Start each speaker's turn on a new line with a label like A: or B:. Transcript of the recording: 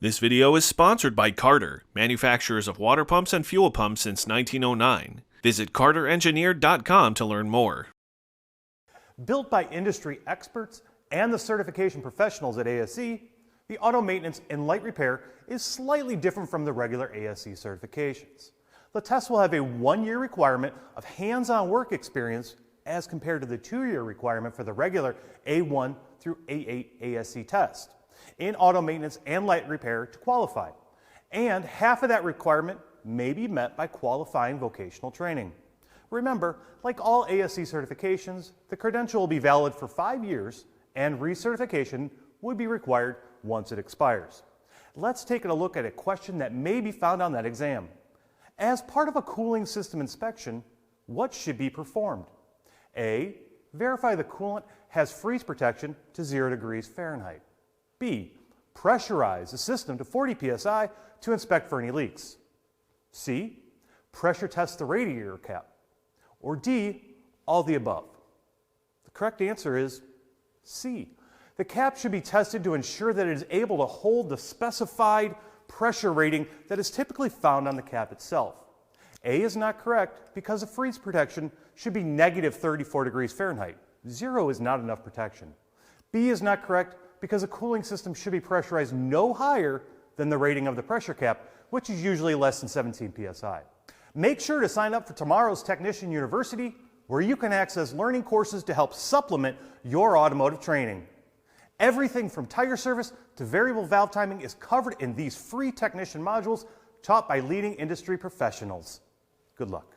A: This video is sponsored by Carter, manufacturers of water pumps and fuel pumps since 1909. Visit carterengineered.com to learn more.
B: Built by industry experts and the certification professionals at ASE, the auto maintenance and light repair is slightly different from the regular ASE certifications. The test will have a 1-year requirement of hands-on work experience as compared to the 2-year requirement for the regular A1 through A8 ASE test in auto maintenance and light repair to qualify. And half of that requirement may be met by qualifying vocational training. Remember, like all ASE certifications, the credential will be valid for 5 years and recertification would be required once it expires. Let's take a look at a question that may be found on that exam. As part of a cooling system inspection, what should be performed? A. Verify the coolant has freeze protection to 0 degrees Fahrenheit. B. Pressurize the system to 40 psi to inspect for any leaks. C. Pressure test the radiator cap. Or D. All the above. The correct answer is C. The cap should be tested to ensure that it is able to hold the specified pressure rating that is typically found on the cap itself. A is not correct because the freeze protection should be negative 34 degrees Fahrenheit. 0 is not enough protection. B is not correct because a cooling system should be pressurized no higher than the rating of the pressure cap, which is usually less than 17 psi. Make sure to sign up for tomorrow's Technician University, where you can access learning courses to help supplement your automotive training. Everything from tire service to variable valve timing is covered in these free technician modules taught by leading industry professionals. Good luck.